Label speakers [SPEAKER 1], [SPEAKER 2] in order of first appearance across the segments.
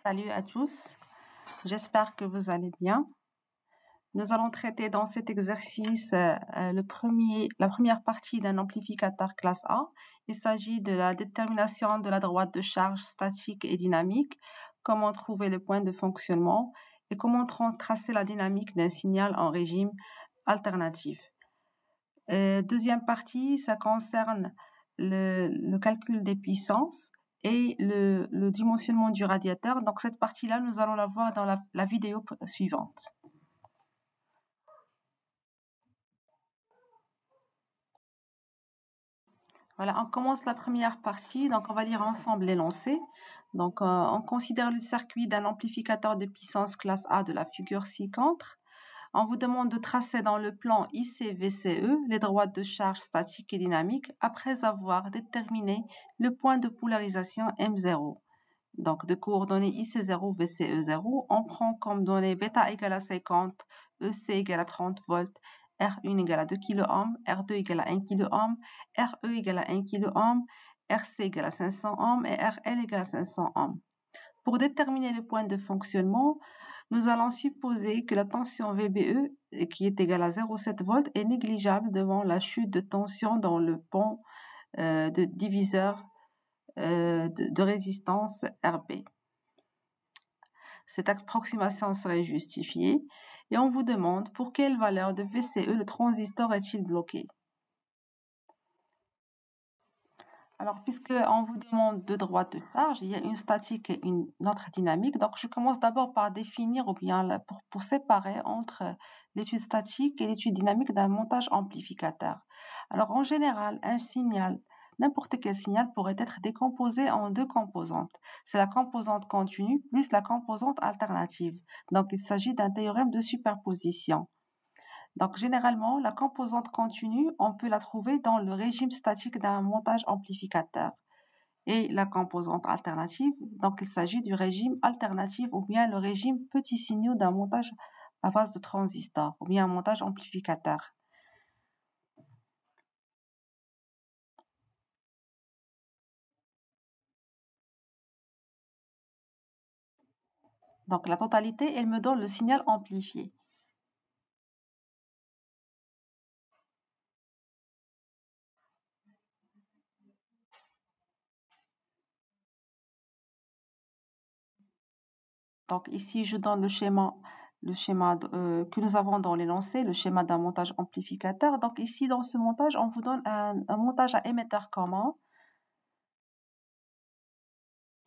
[SPEAKER 1] Salut à tous, j'espère que vous allez bien. Nous allons traiter dans cet exercice la première partie d'un amplificateur classe A. Il s'agit de la détermination de la droite de charge statique et dynamique, comment trouver le point de fonctionnement et comment tracer la dynamique d'un signal en régime alternatif. Deuxième partie, ça concerne le calcul des puissances et le dimensionnement du radiateur. Donc cette partie-là, nous allons la voir dans la vidéo suivante. Voilà, on commence la première partie. Donc on va lire ensemble l'énoncé. Donc on considère le circuit d'un amplificateur de puissance classe A de la figure ci-contre. On vous demande de tracer dans le plan IC-VCE les droites de charge statique et dynamique après avoir déterminé le point de polarisation M0. Donc, de coordonnées IC0, VCE0, on prend comme données bêta égale à 50, EC égale à 30 volts, R1 égale à 2 kΩ, R2 égale à 1 kΩ, RE égale à 1 kΩ, RC égale à 500 ohms et RL égale à 500 ohms. Pour déterminer le point de fonctionnement, nous allons supposer que la tension VBE, qui est égale à 0,7 volts, est négligeable devant la chute de tension dans le pont de diviseur de résistance RB. Cette approximation serait justifiée et on vous demande pour quelle valeur de VCE le transistor est-il bloqué. Alors, puisqu'on vous demande deux droites de charge, il y a une statique et une autre dynamique. Donc, je commence d'abord par définir ou bien pour séparer entre l'étude statique et l'étude dynamique d'un montage amplificateur. Alors, en général, un signal, n'importe quel signal pourrait être décomposé en deux composantes. C'est la composante continue plus la composante alternative. Donc, il s'agit d'un théorème de superposition. Donc, généralement, la composante continue, on peut la trouver dans le régime statique d'un montage amplificateur. Et la composante alternative, donc il s'agit du régime alternatif ou bien le régime petits signaux d'un montage à base de transistors ou bien un montage amplificateur. Donc, la totalité, elle me donne le signal amplifié. Donc ici, je donne le schéma que nous avons dans l'énoncé, le schéma d'un montage amplificateur. Donc ici, dans ce montage, on vous donne un montage à émetteur commun.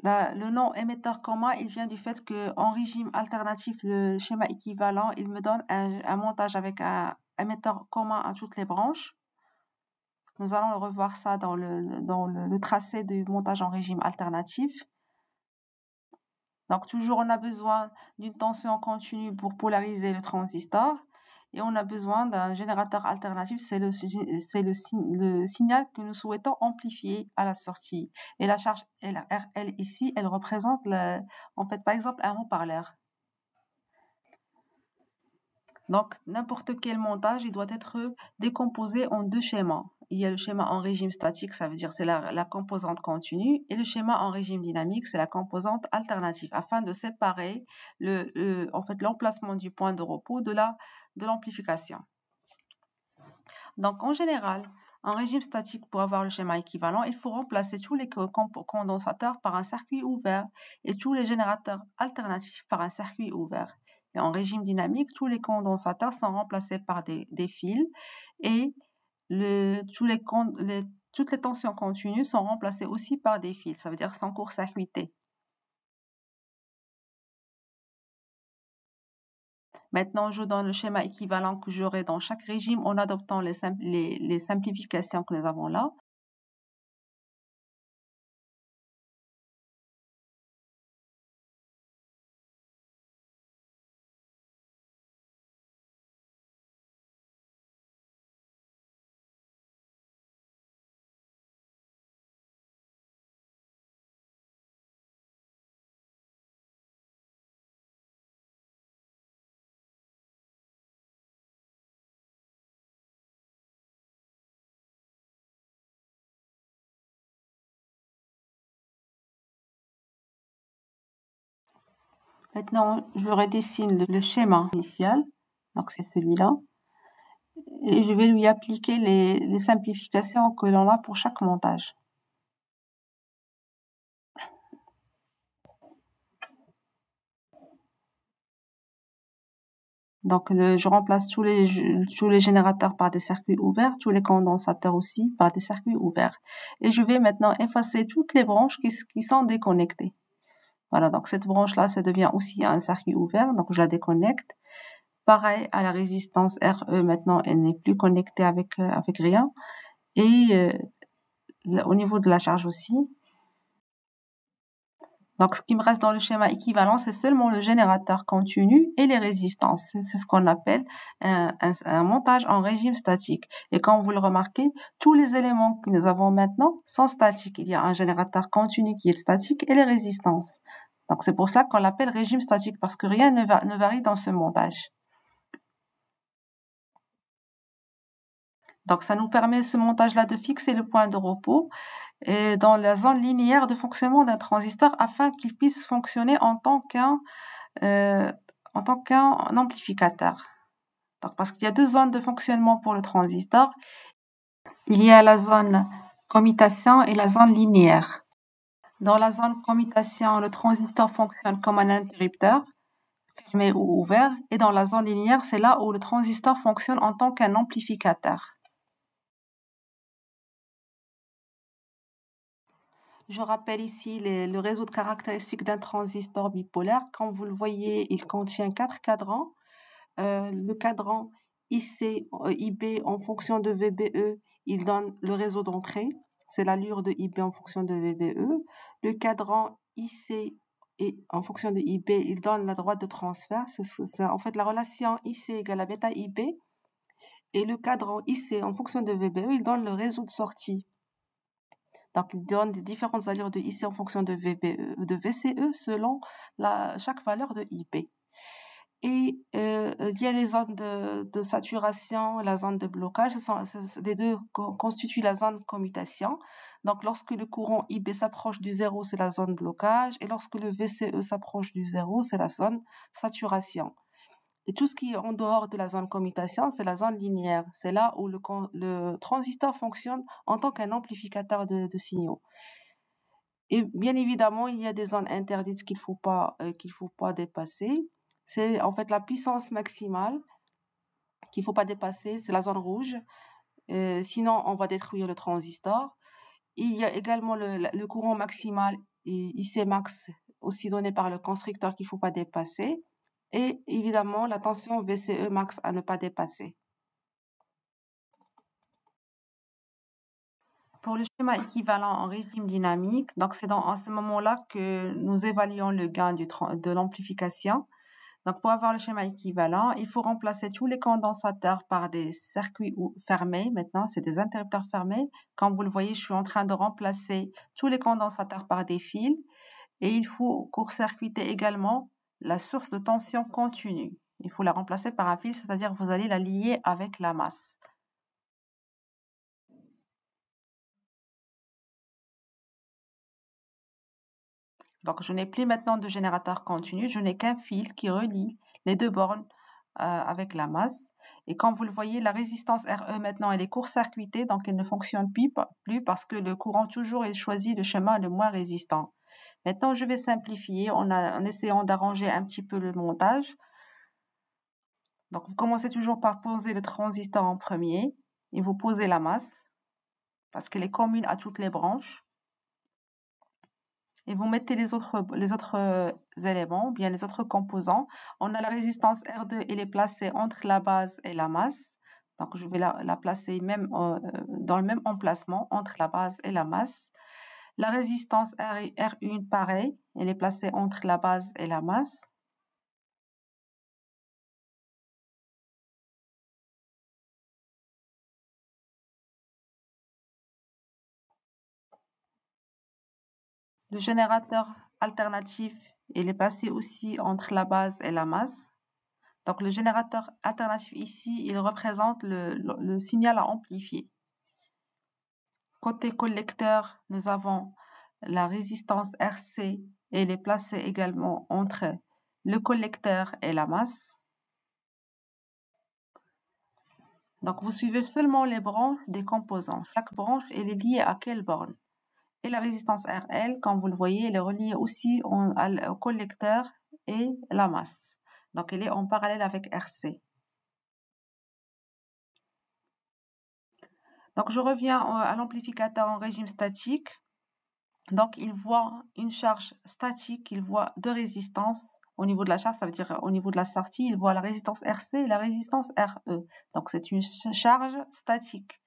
[SPEAKER 1] Le nom émetteur commun, il vient du fait qu'en régime alternatif, le schéma équivalent, il me donne un montage avec un émetteur commun à toutes les branches. Nous allons revoir ça dans le tracé du montage en régime alternatif. Donc, toujours, on a besoin d'une tension continue pour polariser le transistor. Et on a besoin d'un générateur alternatif, c'est le signal que nous souhaitons amplifier à la sortie. Et la charge RL ici, elle représente, en fait, par exemple, un haut-parleur. Donc, n'importe quel montage, il doit être décomposé en deux schémas. Il y a le schéma en régime statique, ça veut dire c'est la composante continue, et le schéma en régime dynamique, c'est la composante alternative, afin de séparer en fait, l'emplacement du point de repos de l'amplification. Donc, en général, en régime statique, pour avoir le schéma équivalent, il faut remplacer tous les condensateurs par un circuit ouvert et tous les générateurs alternatifs par un circuit ouvert. Et en régime dynamique, tous les condensateurs sont remplacés par des fils et toutes les tensions continues sont remplacées aussi par des fils. Ça veut dire sans court-circuité. Maintenant, je donne le schéma équivalent que j'aurai dans chaque régime en adoptant les simplifications que nous avons là. Maintenant, je redessine le schéma initial. Donc, c'est celui-là. Et je vais lui appliquer les simplifications que l'on a pour chaque montage. Donc, je remplace tous les générateurs par des circuits ouverts, tous les condensateurs aussi par des circuits ouverts. Et je vais maintenant effacer toutes les branches qui sont déconnectées. Voilà, donc cette branche-là, ça devient aussi un circuit ouvert, donc je la déconnecte. Pareil à la résistance RE, maintenant, elle n'est plus connectée avec rien. Et au niveau de la charge aussi. Donc, ce qui me reste dans le schéma équivalent, c'est seulement le générateur continu et les résistances. C'est ce qu'on appelle un montage en régime statique. Et comme vous le remarquez, tous les éléments que nous avons maintenant sont statiques. Il y a un générateur continu qui est statique et les résistances. Donc, c'est pour cela qu'on l'appelle régime statique, parce que rien ne varie dans ce montage. Donc, ça nous permet, ce montage-là, de fixer le point de repos et dans la zone linéaire de fonctionnement d'un transistor afin qu'il puisse fonctionner en tant qu'un amplificateur. Donc, parce qu'il y a deux zones de fonctionnement pour le transistor. Il y a la zone commutation et la zone linéaire. Dans la zone commutation, le transistor fonctionne comme un interrupteur, fermé ou ouvert, et dans la zone linéaire, c'est là où le transistor fonctionne en tant qu'un amplificateur. Je rappelle ici le réseau de caractéristiques d'un transistor bipolaire. Comme vous le voyez, il contient 4 cadrans. Le cadran IC, IB en fonction de VBE, il donne le réseau d'entrée. C'est l'allure de IB en fonction de VBE. Le cadran IC et en fonction de IB, il donne la droite de transfert. C'est en fait la relation IC égale à bêta IB. Et le cadran IC en fonction de VBE, il donne le réseau de sortie. Donc, il donne des différentes allures de IC en fonction de VCE selon chaque valeur de IB. Et il y a les zones de saturation et la zone de blocage. Les deux constituent la zone commutation. Donc, lorsque le courant IB s'approche du zéro, c'est la zone blocage. Et lorsque le VCE s'approche du zéro, c'est la zone saturation. Et tout ce qui est en dehors de la zone commutation, c'est la zone linéaire. C'est là où le transistor fonctionne en tant qu'un amplificateur de signaux. Et bien évidemment, il y a des zones interdites qu'il faut pas dépasser. C'est en fait la puissance maximale qu'il faut pas dépasser, c'est la zone rouge. Sinon, on va détruire le transistor. Il y a également le courant maximal IC max, aussi donné par le constructeur qu'il faut pas dépasser. Et évidemment, la tension VCE max à ne pas dépasser. Pour le schéma équivalent en régime dynamique, donc c'est à ce moment-là que nous évaluons le gain de l'amplification. Donc, pour avoir le schéma équivalent, il faut remplacer tous les condensateurs par des circuits fermés. Maintenant, c'est des interrupteurs fermés. Comme vous le voyez, je suis en train de remplacer tous les condensateurs par des fils. Et il faut court-circuiter également la source de tension continue. Il faut la remplacer par un fil, c'est-à-dire vous allez la lier avec la masse. Donc, je n'ai plus maintenant de générateur continu, je n'ai qu'un fil qui relie les deux bornes avec la masse. Et comme vous le voyez, la résistance RE maintenant, elle est court-circuitée, donc elle ne fonctionne plus parce que le courant toujours est choisi le chemin le moins résistant. Maintenant, je vais simplifier en essayant d'arranger un petit peu le montage. Donc, vous commencez toujours par poser le transistor en premier et vous posez la masse parce qu'elle est commune à toutes les branches. Et vous mettez les autres éléments, bien les autres composants. On a la résistance R2, elle est placée entre la base et la masse. Donc, je vais la placer même dans le même emplacement entre la base et la masse. La résistance R1, pareil, elle est placée entre la base et la masse. Le générateur alternatif, il est placé aussi entre la base et la masse. Donc, le générateur alternatif ici, il représente le signal à amplifier. Côté collecteur, nous avons la résistance RC, elle est placée également entre le collecteur et la masse. Donc, vous suivez seulement les branches des composants. Chaque branche, elle est liée à quelle borne? Et la résistance RL, comme vous le voyez, elle est reliée aussi au collecteur et la masse. Donc, elle est en parallèle avec RC. Donc, je reviens à l'amplificateur en régime statique. Donc, il voit une charge statique, il voit deux résistances. Au niveau de la charge, ça veut dire au niveau de la sortie, il voit la résistance RC et la résistance RE. Donc, c'est une charge statique.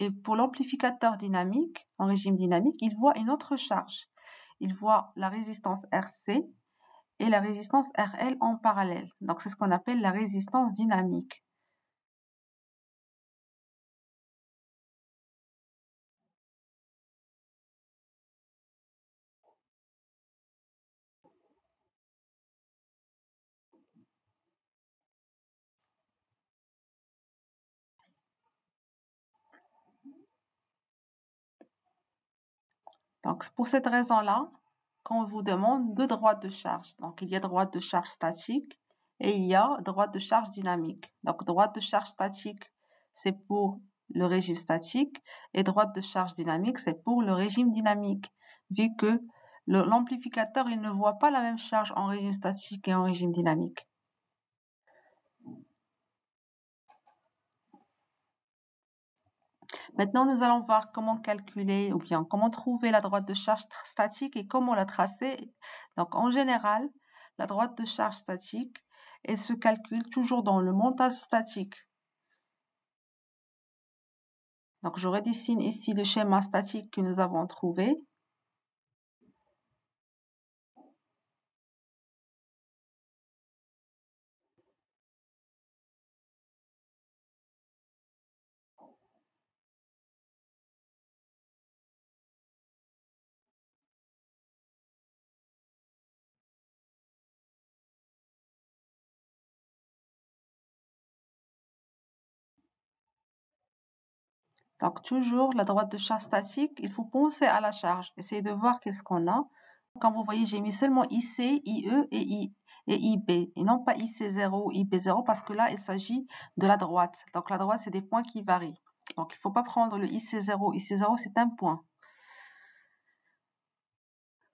[SPEAKER 1] Et pour l'amplificateur dynamique, en régime dynamique, il voit une autre charge. Il voit la résistance RC et la résistance RL en parallèle. Donc, c'est ce qu'on appelle la résistance dynamique. Donc, pour cette raison-là, quand on vous demande deux droites de charge, donc il y a droite de charge statique et il y a droite de charge dynamique. Donc, droite de charge statique, c'est pour le régime statique et droite de charge dynamique, c'est pour le régime dynamique, vu que l'amplificateur, il ne voit pas la même charge en régime statique et en régime dynamique. Maintenant, nous allons voir comment calculer ou bien comment trouver la droite de charge statique et comment la tracer. Donc, en général, la droite de charge statique, elle se calcule toujours dans le montage statique. Donc, je redessine ici le schéma statique que nous avons trouvé. Donc, toujours la droite de charge statique, il faut penser à la charge. Essayez de voir qu'est-ce qu'on a. Comme vous voyez, j'ai mis seulement IC, IE et IB, et non pas IC0 ou IB0, parce que là, il s'agit de la droite. Donc, la droite, c'est des points qui varient. Donc, il ne faut pas prendre le IC0. IC0, c'est un point.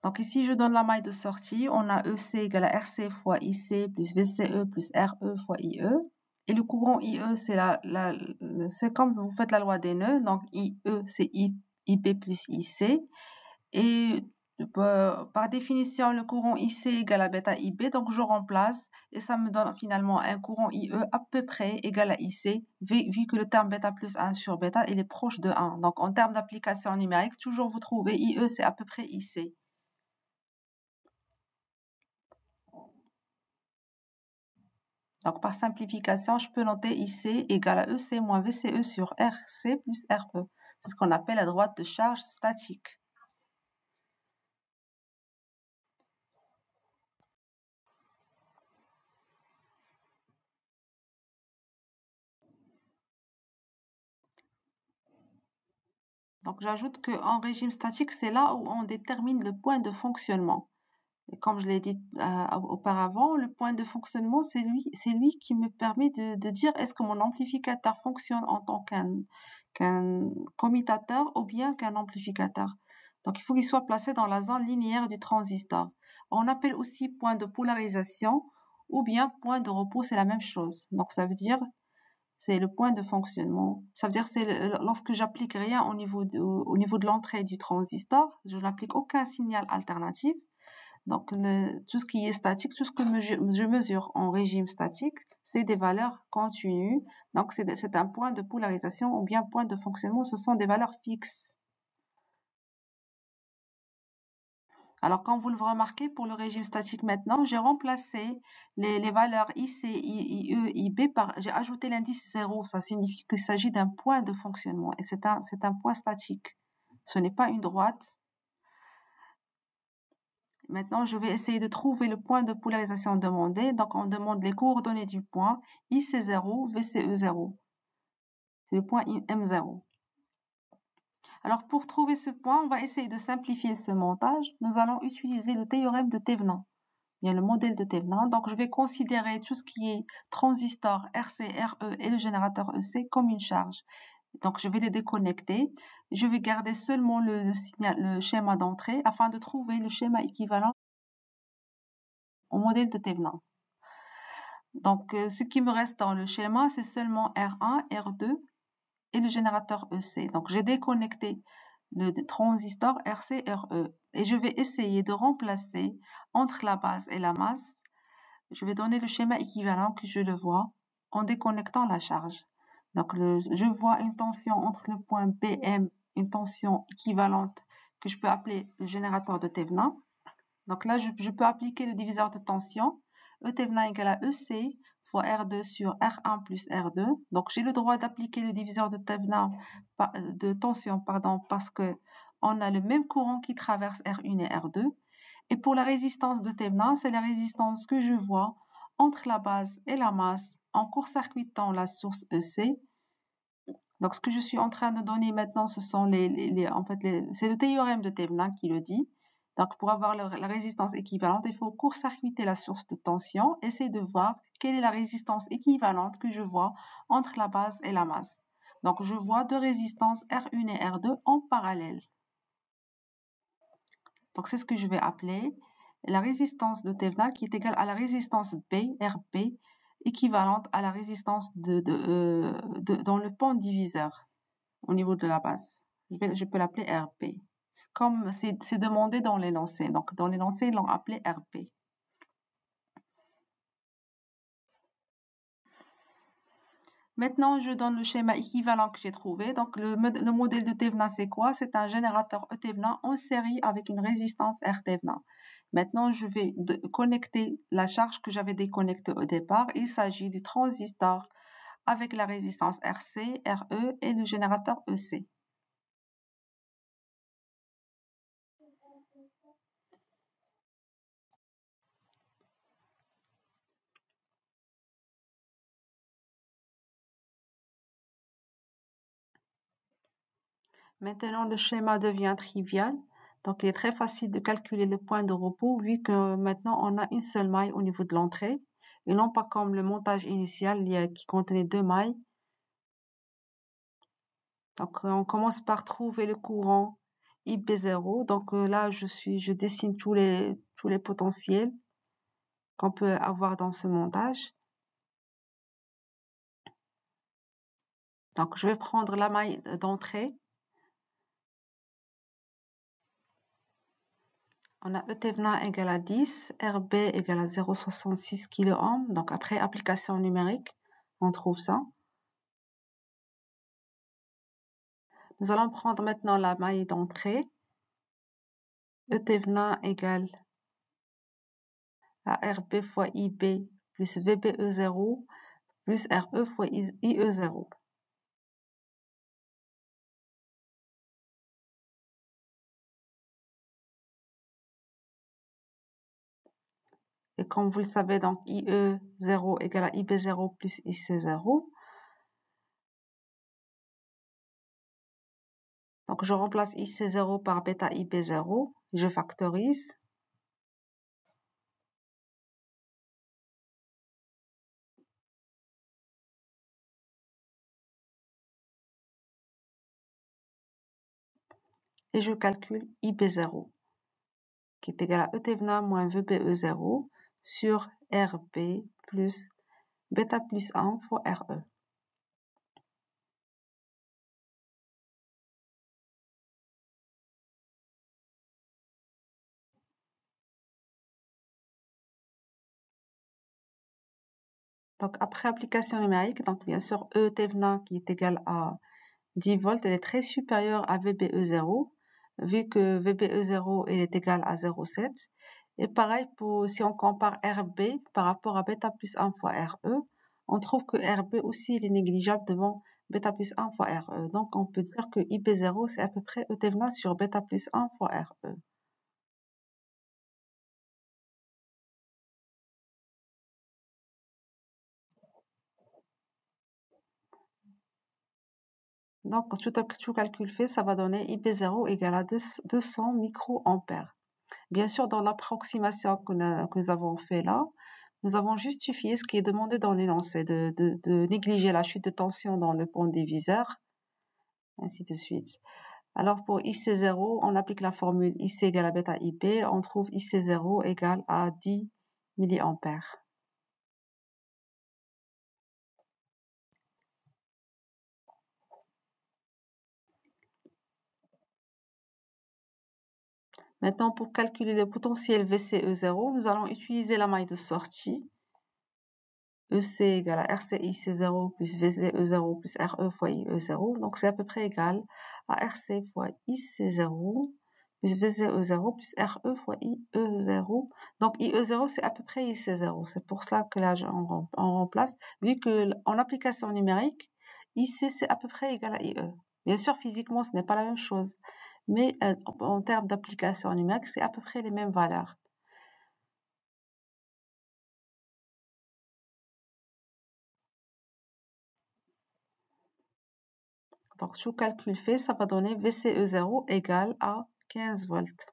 [SPEAKER 1] Donc, ici, je donne la maille de sortie. On a EC égale à RC fois IC plus VCE plus RE fois IE. Et le courant IE, c'est comme vous faites la loi des nœuds. Donc, IE, c'est IB plus IC. Et par définition, le courant IC égale à bêta IB. Donc, je remplace et ça me donne finalement un courant IE à peu près égal à IC, vu que le terme bêta plus 1 sur bêta, il est proche de 1. Donc, en termes d'application numérique, toujours vous trouvez IE, c'est à peu près IC. Donc, par simplification, je peux noter IC égale à EC moins VCE sur RC plus RE. C'est ce qu'on appelle la droite de charge statique. Donc, j'ajoute qu'en régime statique, c'est là où on détermine le point de fonctionnement. Et comme je l'ai dit auparavant, le point de fonctionnement, c'est lui qui me permet de dire est-ce que mon amplificateur fonctionne en tant qu'un commutateur ou bien qu'un amplificateur. Donc, il faut qu'il soit placé dans la zone linéaire du transistor. On appelle aussi point de polarisation ou bien point de repos, c'est la même chose. Donc, ça veut dire c'est le point de fonctionnement. Ça veut dire c'est lorsque j'applique rien au niveau de l'entrée du transistor, je n'applique aucun signal alternatif. Donc, tout ce qui est statique, tout ce que je mesure en régime statique, c'est des valeurs continues. Donc, c'est un point de polarisation ou bien point de fonctionnement. Ce sont des valeurs fixes. Alors, comme vous le remarquez, pour le régime statique maintenant, j'ai remplacé les valeurs IC, IE, IB j'ai ajouté l'indice 0. Ça signifie qu'il s'agit d'un point de fonctionnement et c'est un point statique. Ce n'est pas une droite. Maintenant, je vais essayer de trouver le point de polarisation demandé. Donc, on demande les coordonnées du point IC0, VCE0. C'est le point M0. Alors, pour trouver ce point, on va essayer de simplifier ce montage. Nous allons utiliser le théorème de Thévenin. bien le modèle de Thévenin. Donc, je vais considérer tout ce qui est transistor RC, RE et le générateur EC comme une charge. Donc, je vais les déconnecter. Je vais garder seulement le schéma d'entrée afin de trouver le schéma équivalent au modèle de Thévenin. Donc, ce qui me reste dans le schéma, c'est seulement R1, R2 et le générateur EC. Donc, j'ai déconnecté le transistor RC, RE. Et je vais essayer de remplacer entre la base et la masse. Je vais donner le schéma équivalent que je le vois en déconnectant la charge. Donc, je vois une tension entre le point BM, une tension équivalente que je peux appeler le générateur de Thévenin. Donc là, je peux appliquer le diviseur de tension. E Thévenin égale à EC fois R2 sur R1 plus R2. Donc, j'ai le droit d'appliquer le diviseur de Thévenin, de tension, parce que on a le même courant qui traverse R1 et R2. Et pour la résistance de Thévenin, c'est la résistance que je vois entre la base et la masse en court-circuitant la source EC. Donc, ce que je suis en train de donner maintenant, ce sont c'est le théorème de Thévenin qui le dit. Donc, pour avoir la résistance équivalente, il faut court-circuiter la source de tension, essayer de voir quelle est la résistance équivalente que je vois entre la base et la masse. Donc, je vois deux résistances R1 et R2 en parallèle. Donc, c'est ce que je vais appeler la résistance de Thévenin qui est égale à la résistance B, RB, équivalente à la résistance dans le pont diviseur au niveau de la base. Je peux l'appeler RB. Comme c'est demandé dans l'énoncé. Donc, dans l'énoncé, ils l'ont appelé RB. Maintenant, je donne le schéma équivalent que j'ai trouvé. Donc, le modèle de Thévenin, c'est quoi? C'est un générateur E Thévenin en série avec une résistance R Thévenin. Maintenant, je vais connecter la charge que j'avais déconnectée au départ. Il s'agit du transistor avec la résistance RC, RE et le générateur EC. Maintenant, le schéma devient trivial. Donc, il est très facile de calculer le point de repos vu que maintenant, on a une seule maille au niveau de l'entrée et non pas comme le montage initial qui contenait deux mailles. Donc, on commence par trouver le courant IB0. Donc, là, je dessine tous les potentiels qu'on peut avoir dans ce montage. Donc, je vais prendre la maille d'entrée. On a E Thévenin égale à 10, RB égale à 0,66 kΩ. Donc, après application numérique, on trouve ça. Nous allons prendre maintenant la maille d'entrée. E Thévenin égale à RB fois IB plus VBE0 plus RE fois IE0. Et comme vous le savez, donc IE0 égale à IB0 plus IC0. Donc, je remplace IC0 par bêta IB0. Je factorise. Et je calcule IB0, qui est égal à E Thévenin moins VBE0 sur RB plus bêta plus 1 fois RE. Donc, après application numérique, donc bien sûr, E Thévenin qui est égal à 10 volts, elle est très supérieure à VBE0, vu que VBE0 elle est égal à 0,7. Et pareil, si on compare RB par rapport à bêta plus 1 fois RE, on trouve que RB aussi il est négligeable devant bêta plus 1 fois RE. Donc, on peut dire que IB0, c'est à peu près E Thévenin sur bêta plus 1 fois RE. Donc, tout calcul fait, ça va donner IB0 égale à 200 microampères. Bien sûr, dans l'approximation que nous avons fait là, nous avons justifié ce qui est demandé dans l'énoncé, de négliger la chute de tension dans le pont diviseur, ainsi de suite. Alors pour IC0, on applique la formule IC égale à bêta IB, on trouve IC0 égale à 10 milliampères. Maintenant, pour calculer le potentiel VCE0, nous allons utiliser la maille de sortie. EC égale à RCIC0 plus VCE0 plus RE fois IE0. Donc, c'est à peu près égal à RC fois IC0 plus VCE0 plus RE fois IE0. Donc, IE0, c'est à peu près IC0. C'est pour cela que là, on remplace. Vu que en application numérique, IC, c'est à peu près égal à IE. Bien sûr, physiquement, ce n'est pas la même chose. Mais en termes d'application numérique, c'est à peu près les mêmes valeurs. Donc, tout calcul fait, ça va donner VCE0 égale à 15 volts.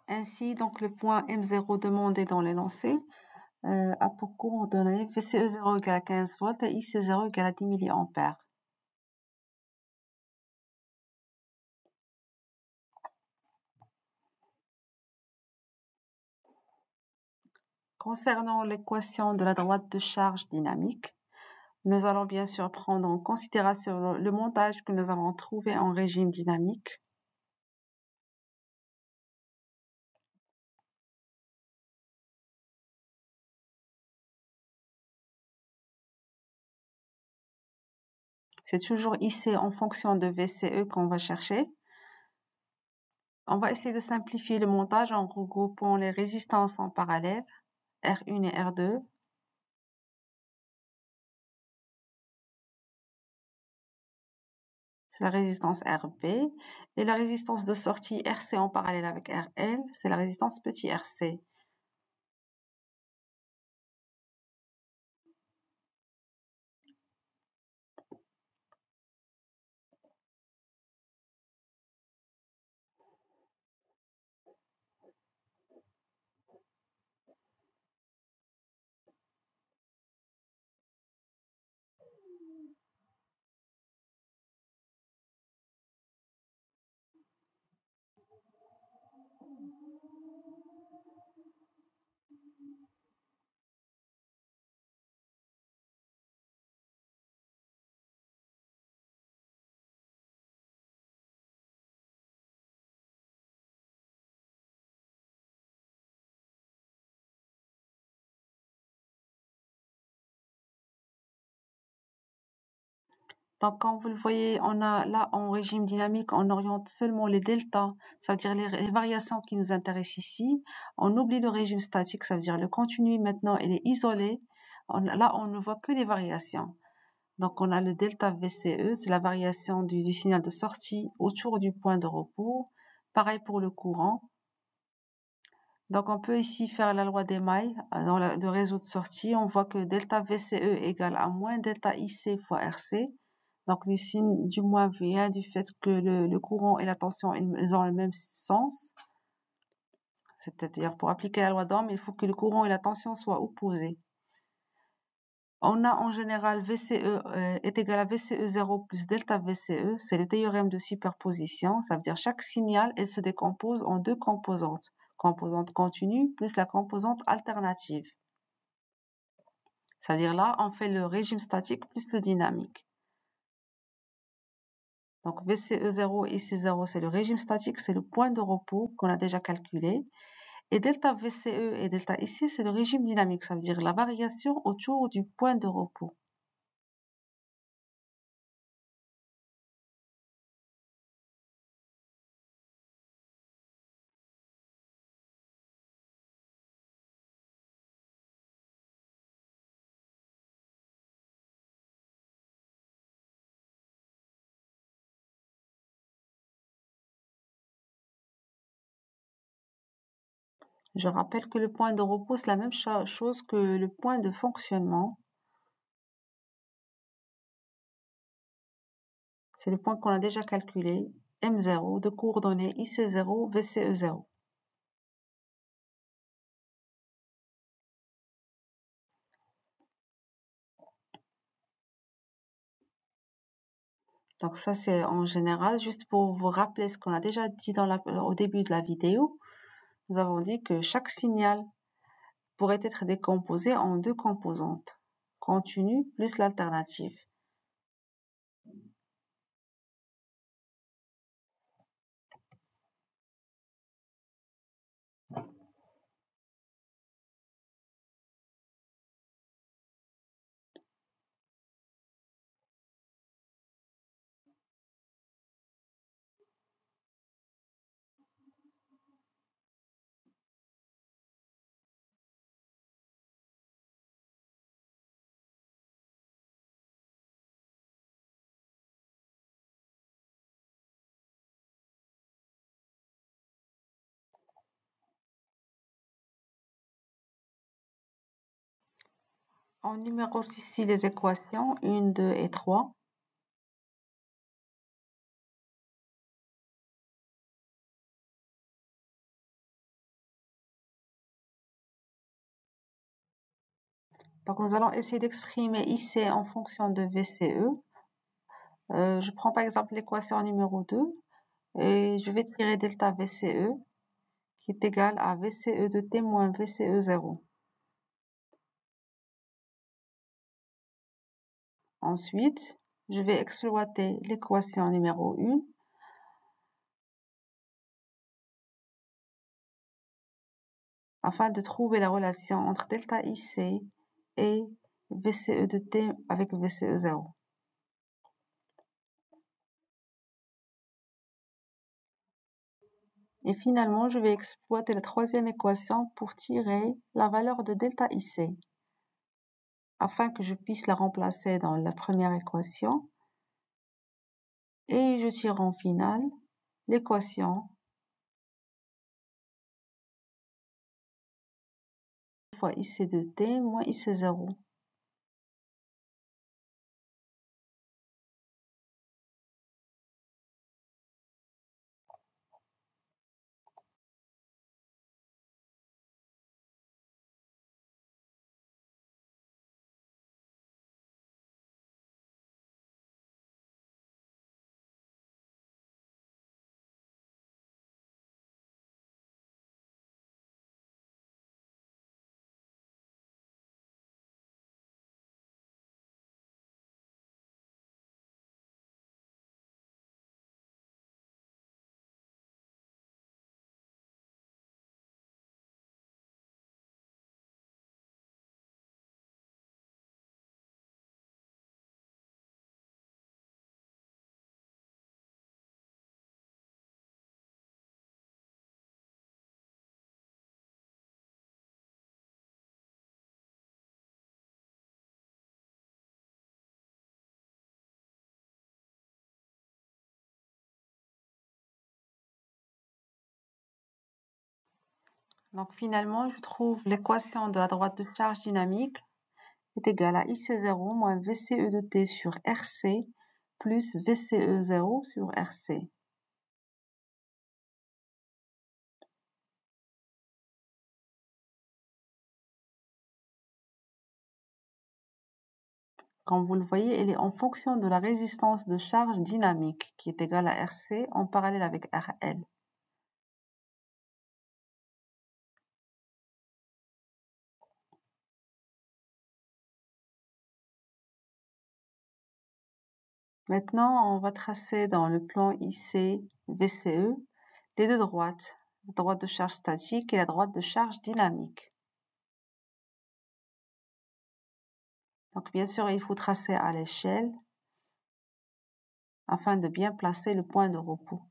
[SPEAKER 1] Ainsi, donc, le point M0 demandé dans l'énoncé a pour coordonnées VCE0 égale à 15 volts et IC0 égale à 10 milliampères. Concernant l'équation de la droite de charge dynamique, nous allons bien sûr prendre en considération le montage que nous avons trouvé en régime dynamique. C'est toujours IC en fonction de VCE qu'on va chercher. On va essayer de simplifier le montage en regroupant les résistances en parallèle, R1 et R2. C'est la résistance RB. Et la résistance de sortie RC en parallèle avec RL, c'est la résistance petit rc. Donc, comme vous le voyez, on a là en régime dynamique, on oriente seulement les deltas, ça veut dire les variations qui nous intéressent ici. On oublie le régime statique, ça veut dire le continu maintenant, il est isolé. Là, on ne voit que les variations. Donc, on a le delta VCE, c'est la variation du signal de sortie autour du point de repos. Pareil pour le courant. Donc, on peut ici faire la loi des mailles dans le réseau de sortie. On voit que delta VCE égale à moins delta IC fois RC. Donc, le signe du moins vient du fait que le courant et la tension, ils ont le même sens. C'est-à-dire, pour appliquer la loi d'Ohm, il faut que le courant et la tension soient opposés. On a en général VCE est égal à VCE0 plus delta VCE. C'est le théorème de superposition. Ça veut dire chaque signal, elle se décompose en deux composantes. Composante continue plus la composante alternative. C'est-à-dire là, on fait le régime statique plus le dynamique. Donc VCE0 et IC0, c'est le régime statique, c'est le point de repos qu'on a déjà calculé. Et delta VCE et delta IC, c'est le régime dynamique, ça veut dire la variation autour du point de repos. Je rappelle que le point de repos, c'est la même chose que le point de fonctionnement. C'est le point qu'on a déjà calculé. M0 de coordonnées IC0, VCE0. Donc ça, c'est en général, juste pour vous rappeler ce qu'on a déjà dit au début de la vidéo. Nous avons dit que chaque signal pourrait être décomposé en deux composantes, continue plus l'alternative. On numérote ici les équations 1, 2 et 3. Donc nous allons essayer d'exprimer IC en fonction de VCE. Je prends par exemple l'équation numéro 2 et je vais tirer delta VCE qui est égal à VCE de t moins VCE0. Ensuite, je vais exploiter l'équation numéro 1 afin de trouver la relation entre delta IC et VCE de t avec VCE0. Et finalement, je vais exploiter la troisième équation pour tirer la valeur de delta IC afin que je puisse la remplacer dans la première équation. Et je tire en finale l'équation fois IC de t moins IC0. Donc finalement, je trouve l'équation de la droite de charge dynamique est égale à IC0 moins VCE de t sur RC plus VCE0 sur RC. Comme vous le voyez, elle est en fonction de la résistance de charge dynamique qui est égale à RC en parallèle avec RL. Maintenant, on va tracer dans le plan IC-VCE les deux droites, la droite de charge statique et la droite de charge dynamique. Donc bien sûr, il faut tracer à l'échelle afin de bien placer le point de repos.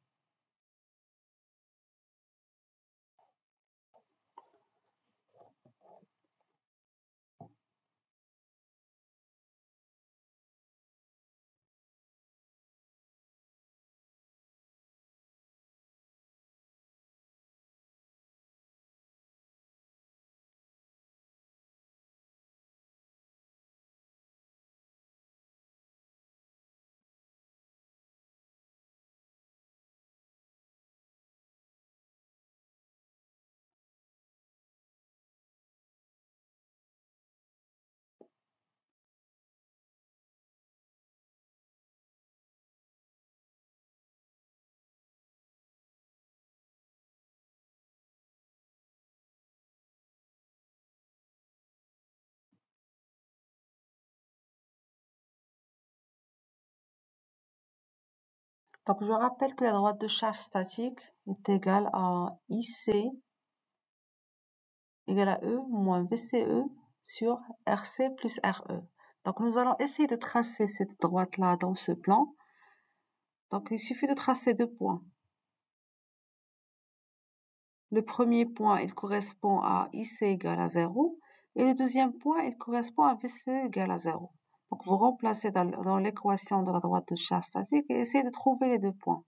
[SPEAKER 1] Donc, je rappelle que la droite de charge statique est égale à IC égale à E moins VCE sur RC plus RE. Donc, nous allons essayer de tracer cette droite-là dans ce plan. Donc, il suffit de tracer 2 points. Le premier point, il correspond à IC égale à 0. Et le deuxième point, il correspond à VCE égale à 0. Donc, vous remplacez dans l'équation de la droite de charge statique et essayez de trouver les 2 points.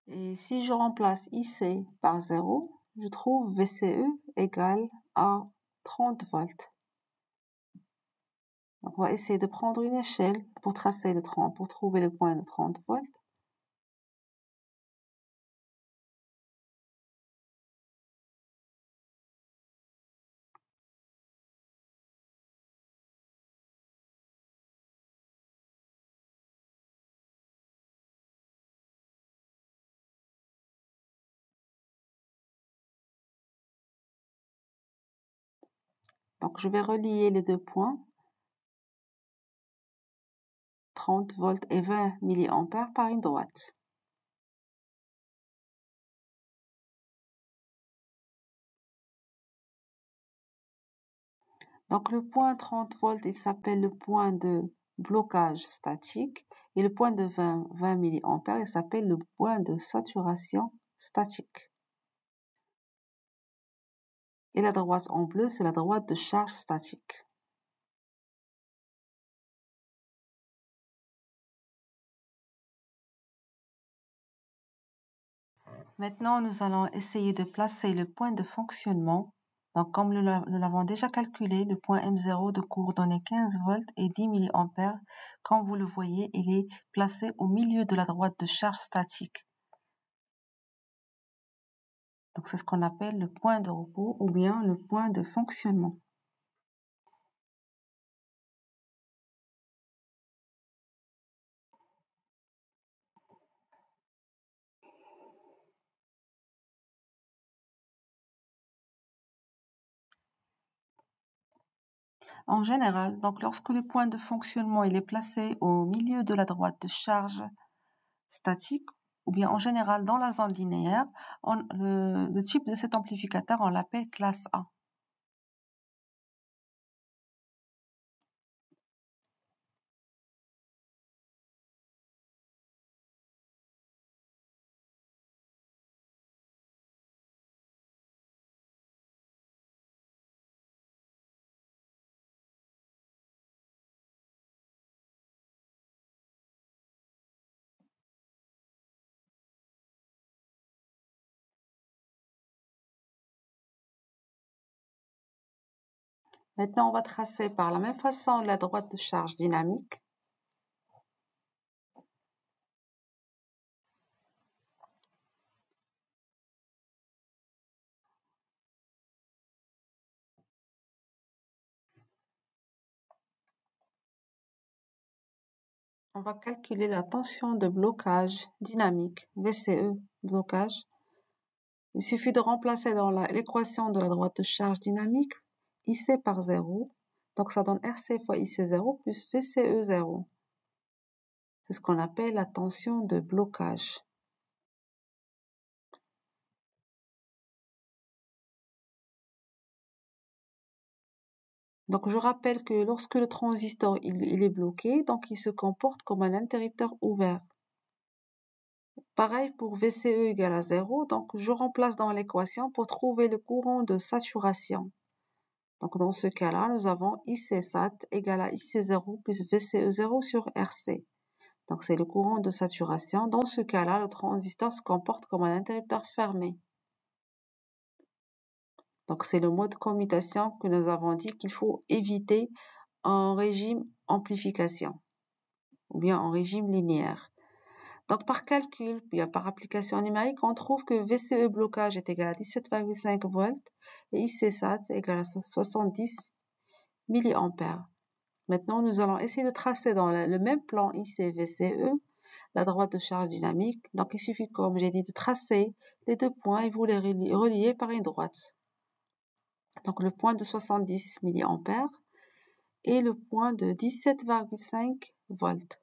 [SPEAKER 1] Et si je remplace IC par 0, je trouve VCE égale à 30 volts. Donc, on va essayer de prendre une échelle pour tracer pour trouver le point de 30 volts. Donc, je vais relier les 2 points, 30 volts et 20 mA par une droite. Donc, le point 30 volts, il s'appelle le point de blocage statique et le point de 20 mA, il s'appelle le point de saturation statique. Et la droite en bleu, c'est la droite de charge statique. Maintenant, nous allons essayer de placer le point de fonctionnement. Donc, comme nous l'avons déjà calculé, le point M0 de cours donnait 15 volts et 10 mA. Comme vous le voyez, il est placé au milieu de la droite de charge statique. Donc, c'est ce qu'on appelle le point de repos ou bien le point de fonctionnement. En général, donc lorsque le point de fonctionnement il est placé au milieu de la droite de charge statique, ou bien en général dans la zone linéaire, le type de cet amplificateur, on l'appelle classe A. Maintenant, on va tracer par la même façon la droite de charge dynamique. On va calculer la tension de blocage dynamique, VCE, blocage. Il suffit de remplacer dans l'équation de la droite de charge dynamique IC par 0. Donc, ça donne RC fois IC0 plus VCE0. C'est ce qu'on appelle la tension de blocage. Donc, je rappelle que lorsque le transistor il est bloqué, donc il se comporte comme un interrupteur ouvert. Pareil pour VCE égale à 0, donc je remplace dans l'équation pour trouver le courant de saturation. Donc, dans ce cas-là, nous avons IC sat égale à IC0 plus VCE0 sur RC. Donc, c'est le courant de saturation. Dans ce cas-là, le transistor se comporte comme un interrupteur fermé. Donc, c'est le mode commutation que nous avons dit qu'il faut éviter en régime amplification ou bien en régime linéaire. Donc, par calcul, bien par application numérique, on trouve que VCE blocage est égal à 17,5 volts et IC sat est égal à 70 mA. Maintenant, nous allons essayer de tracer dans le même plan IC-VCE la droite de charge dynamique. Donc, il suffit, comme j'ai dit, de tracer les deux points et vous les relier par une droite. Donc, le point de 70 mA et le point de 17,5 volts.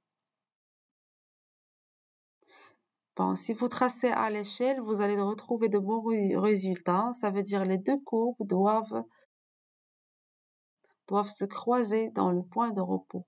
[SPEAKER 1] Bon, si vous tracez à l'échelle, vous allez retrouver de bons résultats. Ça veut dire les deux courbes doivent se croiser dans le point de repos.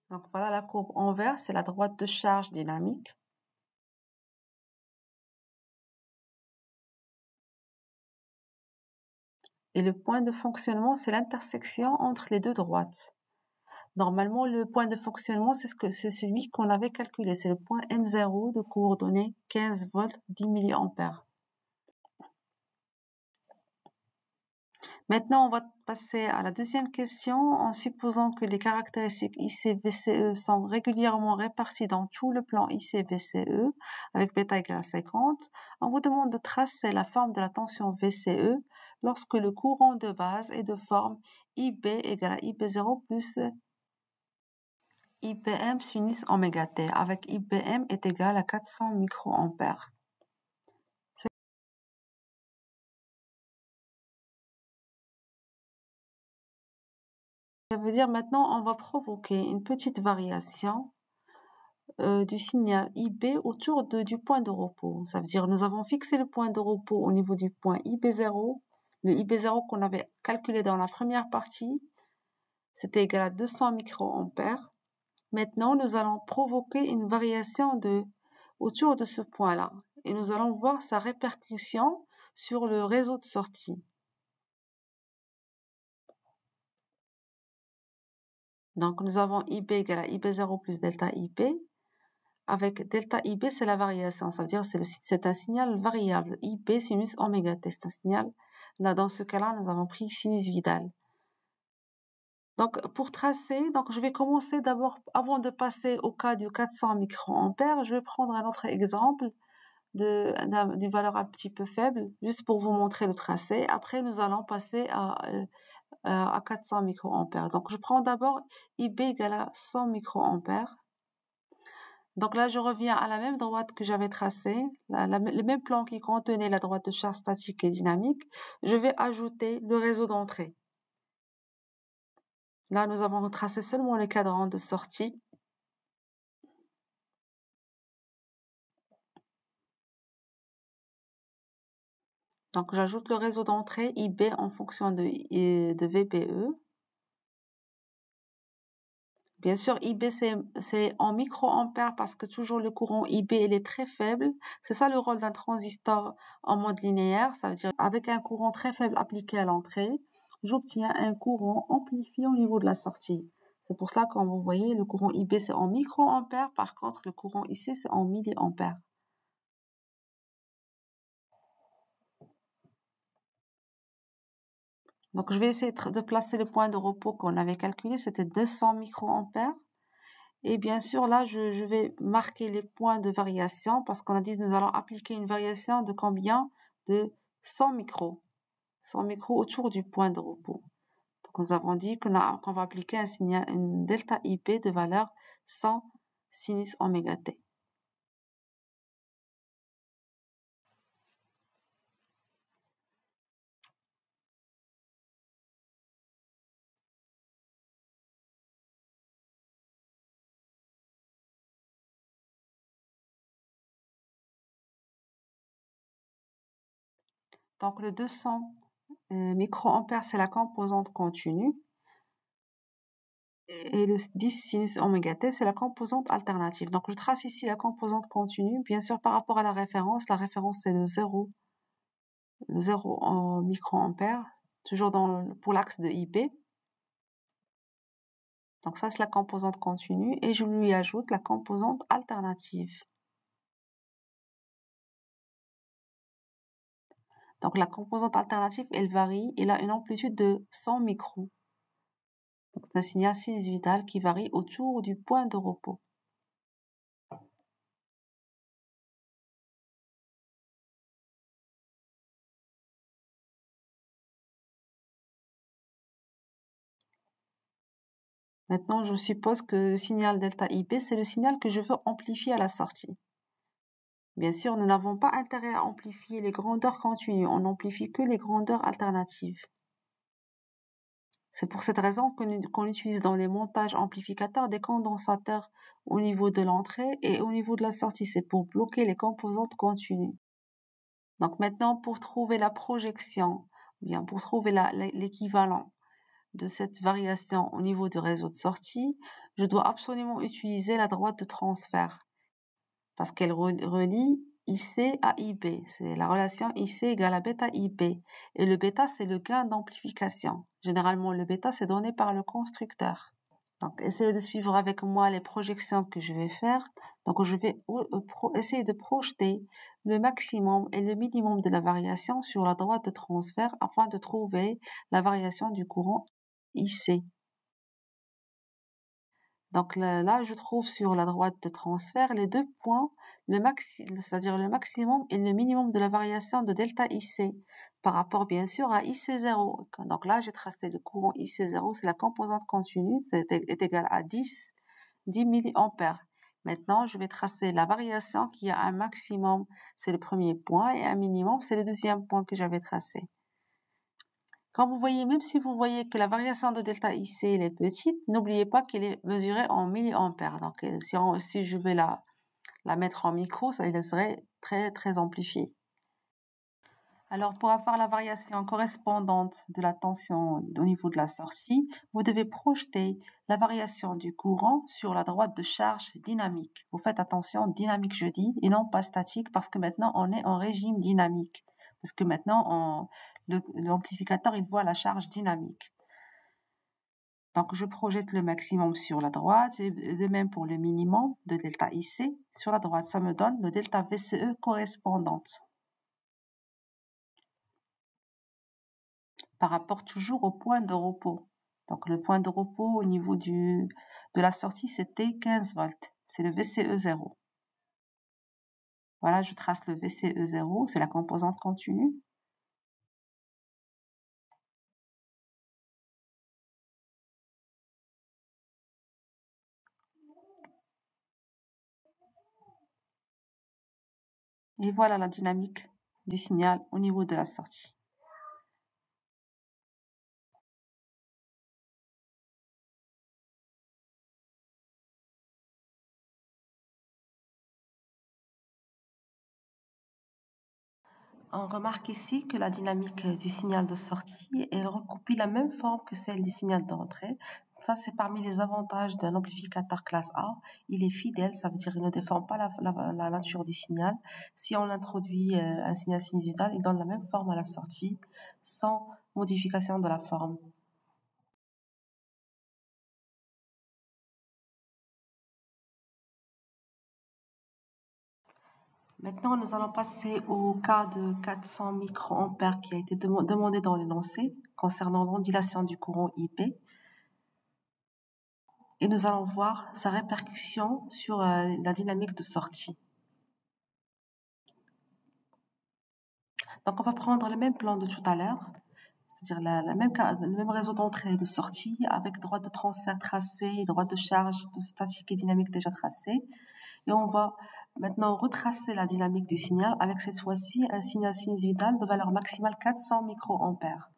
[SPEAKER 1] Donc voilà la courbe en vert, c'est la droite de charge dynamique. Et le point de fonctionnement, c'est l'intersection entre les deux droites. Normalement, le point de fonctionnement, c'est celui qu'on avait calculé. C'est le point M0 de coordonnées 15 volts 10 mA. Maintenant, on va passer à la deuxième question. En supposant que les caractéristiques IC-VCE sont régulièrement réparties dans tout le plan IC-VCE, avec bêta égale à 50, on vous demande de tracer la forme de la tension VCE lorsque le courant de base est de forme IB égale à IB0 plus IBM sinus oméga t, avec IBM est égal à 400 microampères. Ça veut dire maintenant on va provoquer une petite variation du signal IB autour du point de repos. Ça veut dire nous avons fixé le point de repos au niveau du point IB0. Le IB0 qu'on avait calculé dans la première partie, c'était égal à 200 microampères. Maintenant, nous allons provoquer une variation autour de ce point-là. Et nous allons voir sa répercussion sur le réseau de sortie. Donc, nous avons IB égale à IB0 plus delta IB. Avec delta IB, c'est la variation. Ça veut dire que c'est un signal variable. IB sinus oméga t, c'est un signal. Là, dans ce cas-là, nous avons pris sinus Vidal. Donc, pour tracer, donc je vais commencer d'abord, avant de passer au cas du 400 microampères, je vais prendre un autre exemple d'une valeur un petit peu faible, juste pour vous montrer le tracé. Après, nous allons passer à 400 microampères. Donc, je prends d'abord IB égale à 100 microampères. Donc là, je reviens à la même droite que j'avais tracée, le même plan qui contenait la droite de charge statique et dynamique. Je vais ajouter le réseau d'entrée. Là, nous avons retracé seulement le cadran de sortie. Donc, j'ajoute le réseau d'entrée IB en fonction de VPE. Bien sûr, IB, c'est en microampères parce que toujours le courant IB, il est très faible. C'est ça le rôle d'un transistor en mode linéaire. Ça veut dire avec un courant très faible appliqué à l'entrée, j'obtiens un courant amplifié au niveau de la sortie. C'est pour cela que, comme vous voyez, le courant IB, c'est en microampères. Par contre, le courant IC, c'est en milliampères. Donc, je vais essayer de placer le point de repos qu'on avait calculé. C'était 200 microampères. Et bien sûr, là, je vais marquer les points de variation parce qu'on a dit que nous allons appliquer une variation de combien? De 100 micros. 100 micros autour du point de repos. Donc, nous avons dit qu'on va appliquer un signal, une delta IB de valeur 100 sinus oméga t. Donc, le 200 microampères, c'est la composante continue. et le 10 sinus oméga t, c'est la composante alternative. Donc, je trace ici la composante continue. Bien sûr, par rapport à la référence c'est le 0 en microampères, toujours pour l'axe de IP. Donc ça, c'est la composante continue et je lui ajoute la composante alternative. Donc la composante alternative, elle varie, elle a une amplitude de 100 micros. Donc c'est un signal sinusoïdal qui varie autour du point de repos. Maintenant, je suppose que le signal delta IP, c'est le signal que je veux amplifier à la sortie. Bien sûr, nous n'avons pas intérêt à amplifier les grandeurs continues, on n'amplifie que les grandeurs alternatives. C'est pour cette raison qu'on utilise dans les montages amplificateurs des condensateurs au niveau de l'entrée et au niveau de la sortie. C'est pour bloquer les composantes continues. Donc maintenant, pour trouver la projection, bien pour trouver l'équivalent de cette variation au niveau du réseau de sortie, je dois absolument utiliser la droite de transfert parce qu'elle relie IC à IB. C'est la relation IC égale à bêta IB. Et le bêta, c'est le gain d'amplification. Généralement, le bêta, c'est donné par le constructeur. Donc, essayez de suivre avec moi les projections que je vais faire. Donc, je vais essayer de projeter le maximum et le minimum de la variation sur la droite de transfert afin de trouver la variation du courant IC. Donc là, je trouve sur la droite de transfert les deux points, c'est-à-dire le maximum et le minimum de la variation de delta IC par rapport bien sûr à IC0. Donc là, j'ai tracé le courant IC0, c'est la composante continue, est égal à 10 milliampères. Maintenant, je vais tracer la variation qui a un maximum, c'est le premier point, et un minimum, c'est le deuxième point que j'avais tracé. Quand vous voyez, même si vous voyez que la variation de delta IC elle est petite, n'oubliez pas qu'elle est mesurée en milliampères. Donc, si je vais la mettre en micro, ça serait très, très amplifié. Alors, pour avoir la variation correspondante de la tension au niveau de la sortie, vous devez projeter la variation du courant sur la droite de charge dynamique. Vous faites attention, dynamique je dis, et non pas statique, parce que maintenant on est en régime dynamique. Parce que maintenant, l'amplificateur, il voit la charge dynamique. Donc, je projette le maximum sur la droite, et de même pour le minimum de delta IC. Sur la droite, ça me donne le delta VCE correspondante. Par rapport toujours au point de repos. Donc, le point de repos au niveau de la sortie, c'était 15 volts. C'est le VCE0. Voilà, je trace le VCE0, c'est la composante continue. Et voilà la dynamique du signal au niveau de la sortie. On remarque ici que la dynamique du signal de sortie, elle recopie la même forme que celle du signal d'entrée. Ça, c'est parmi les avantages d'un amplificateur classe A. Il est fidèle, ça veut dire qu'il ne déforme pas la nature du signal. Si on introduit un signal sinusoïdal, il donne la même forme à la sortie, sans modification de la forme. Maintenant, nous allons passer au cas de 400 microampères qui a été demandé dans l'énoncé concernant l'ondulation du courant IP. Et nous allons voir sa répercussion sur la dynamique de sortie. Donc, on va prendre le même plan de tout à l'heure, c'est-à-dire le même réseau d'entrée et de sortie avec droite de transfert tracé, droite de charge de statique et dynamique déjà tracée. Et on va maintenant retracer la dynamique du signal avec cette fois-ci un signal sinusoïdal de valeur maximale 400 microampères.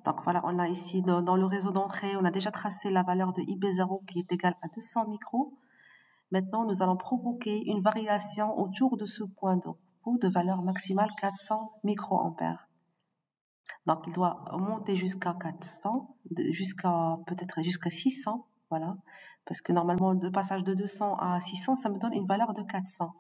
[SPEAKER 1] Donc voilà, on a ici dans le réseau d'entrée, on a déjà tracé la valeur de IB0 qui est égale à 200 micros. Maintenant, nous allons provoquer une variation autour de ce point de repos de valeur maximale 400 microampères. Donc, il doit monter jusqu'à 400, peut-être jusqu'à 600, voilà. Parce que normalement, le passage de 200 à 600, ça me donne une valeur de 400.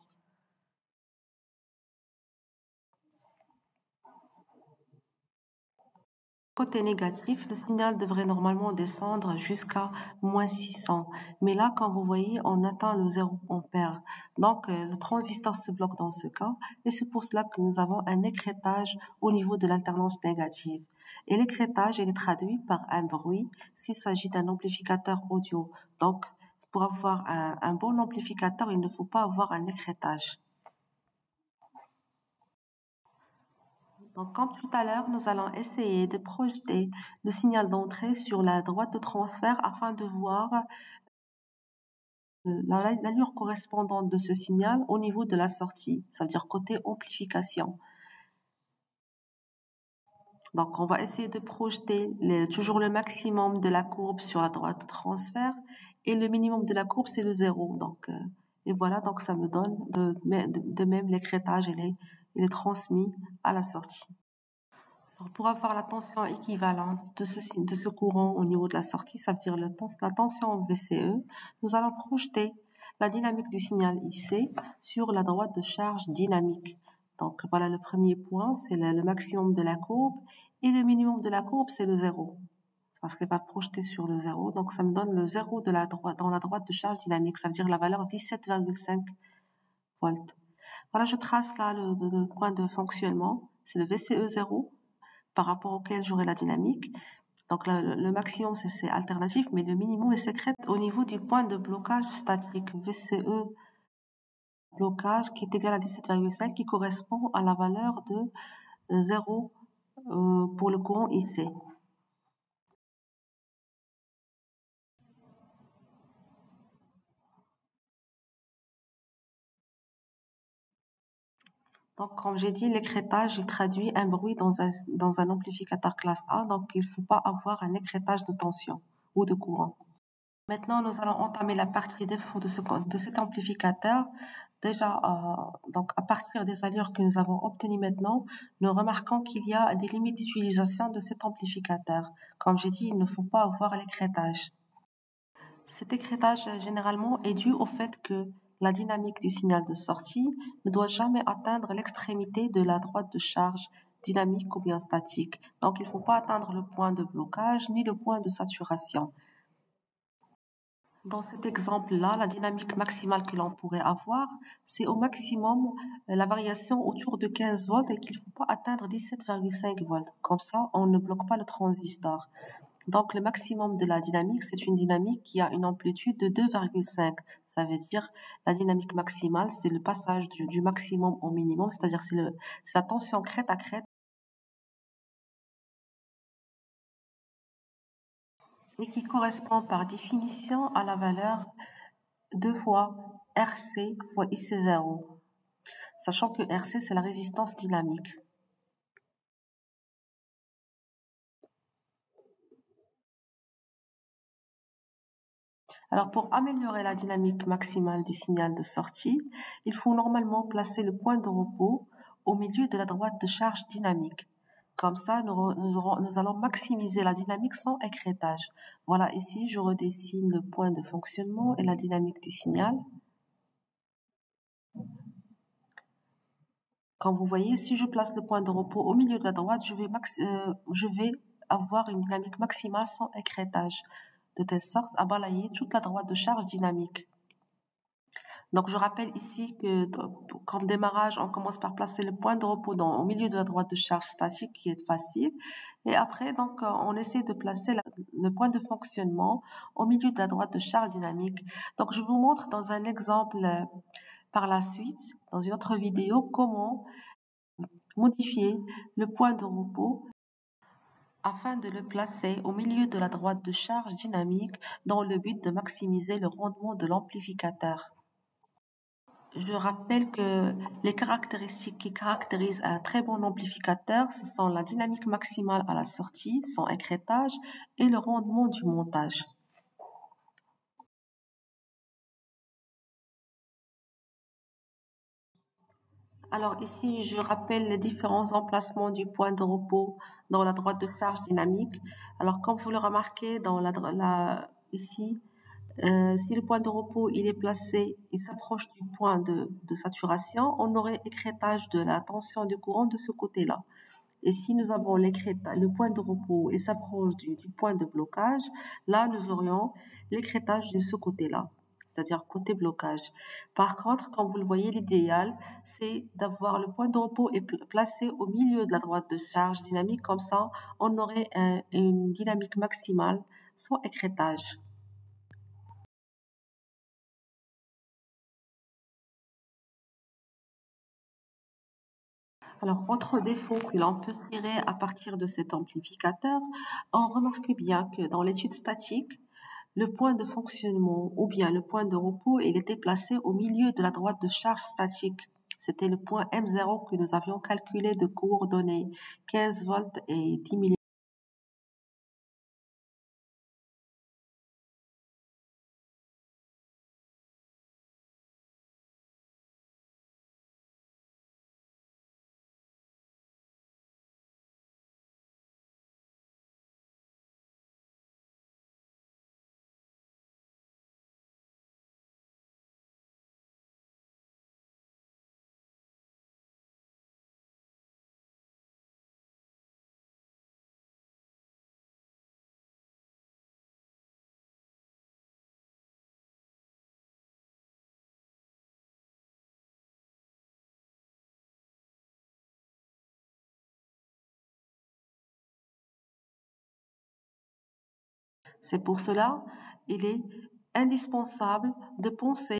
[SPEAKER 1] Côté négatif, le signal devrait normalement descendre jusqu'à moins 600. Mais là, quand vous voyez, on atteint le 0 ampère. Donc, le transistor se bloque dans ce cas. Et c'est pour cela que nous avons un écrêtage au niveau de l'alternance négative. Et l'écrêtage, il est traduit par un bruit s'il s'agit d'un amplificateur audio. Donc, pour avoir un bon amplificateur, il ne faut pas avoir un écrêtage. Donc, comme tout à l'heure, nous allons essayer de projeter le signal d'entrée sur la droite de transfert afin de voir l'allure correspondante de ce signal au niveau de la sortie, ça veut dire côté amplification. Donc, on va essayer de projeter toujours le maximum de la courbe sur la droite de transfert et le minimum de la courbe, c'est le 0. Donc, et voilà, donc ça me donne de même l'écrêtage, il est transmis à la sortie. Alors, pour avoir la tension équivalente de ce courant au niveau de la sortie, ça veut dire la tension VCE, nous allons projeter la dynamique du signal IC sur la droite de charge dynamique. Donc voilà, le premier point, c'est le maximum de la courbe, et le minimum de la courbe, c'est le 0. Parce qu'elle va projeter sur le 0, donc ça me donne le 0 dans la droite de charge dynamique, ça veut dire la valeur 17,5 volts. Voilà, je trace là le point de fonctionnement, c'est le VCE 0, par rapport auquel j'aurai la dynamique. Donc le maximum, c'est alternatif, mais le minimum est sécrète au niveau du point de blocage statique, VCE blocage, qui est égal à 17,5, qui correspond à la valeur de 0 pour le courant IC. Donc, comme j'ai dit, l'écrêtage, il traduit un bruit dans un amplificateur classe A, donc il ne faut pas avoir un écrêtage de tension ou de courant. Maintenant, nous allons entamer la partie défaut de cet amplificateur. Déjà, donc à partir des allures que nous avons obtenues maintenant, nous remarquons qu'il y a des limites d'utilisation de cet amplificateur. Comme j'ai dit, il ne faut pas avoir l'écrêtage. Cet écrêtage, généralement, est dû au fait que la dynamique du signal de sortie ne doit jamais atteindre l'extrémité de la droite de charge dynamique ou bien statique. Donc, il ne faut pas atteindre le point de blocage ni le point de saturation. Dans cet exemple-là, la dynamique maximale que l'on pourrait avoir, c'est au maximum la variation autour de 15 volts et qu'il ne faut pas atteindre 17,5 volts. Comme ça, on ne bloque pas le transistor. Donc, le maximum de la dynamique, c'est une dynamique qui a une amplitude de 2,5. Ça veut dire la dynamique maximale, c'est le passage du maximum au minimum, c'est-à-dire c'est la tension crête à crête et qui correspond par définition à la valeur 2 fois RC fois IC0. Sachant que RC, c'est la résistance dynamique. Alors, pour améliorer la dynamique maximale du signal de sortie, il faut normalement placer le point de repos au milieu de la droite de charge dynamique. Comme ça, nous allons maximiser la dynamique sans écrêtage. Voilà, ici, je redessine le point de fonctionnement et la dynamique du signal. Comme vous voyez, si je place le point de repos au milieu de la droite, je vais avoir une dynamique maximale sans écrêtage, de telle sorte à balayer toute la droite de charge dynamique. Donc, je rappelle ici que comme démarrage, on commence par placer le point de repos au milieu de la droite de charge statique qui est facile. Et après, donc, on essaie de placer le point de fonctionnement au milieu de la droite de charge dynamique. Donc, je vous montre dans un exemple par la suite, dans une autre vidéo, comment modifier le point de repos afin de le placer au milieu de la droite de charge dynamique dans le but de maximiser le rendement de l'amplificateur. Je rappelle que les caractéristiques qui caractérisent un très bon amplificateur, ce sont la dynamique maximale à la sortie, son écrêtage et le rendement du montage. Alors ici, je rappelle les différents emplacements du point de repos dans la droite de charge dynamique. Alors comme vous le remarquez ici, si le point de repos il est placé, il s'approche du point de saturation, on aurait écrêtage de la tension du courant de ce côté-là. Et si nous avons le point de repos et s'approche du point de blocage, là, nous aurions l'écrêtage de ce côté-là, c'est-à-dire côté blocage. Par contre, comme vous le voyez, l'idéal, c'est d'avoir le point de repos placé au milieu de la droite de charge dynamique, comme ça, on aurait une dynamique maximale sans écrêtage. Alors, autre défaut que l'on peut tirer à partir de cet amplificateur, on remarque bien que dans l'étude statique, le point de fonctionnement ou bien le point de repos, il était placé au milieu de la droite de charge statique. C'était le point M0 que nous avions calculé de coordonnées 15 volts et 10 millivolts. C'est pour cela, il est indispensable de penser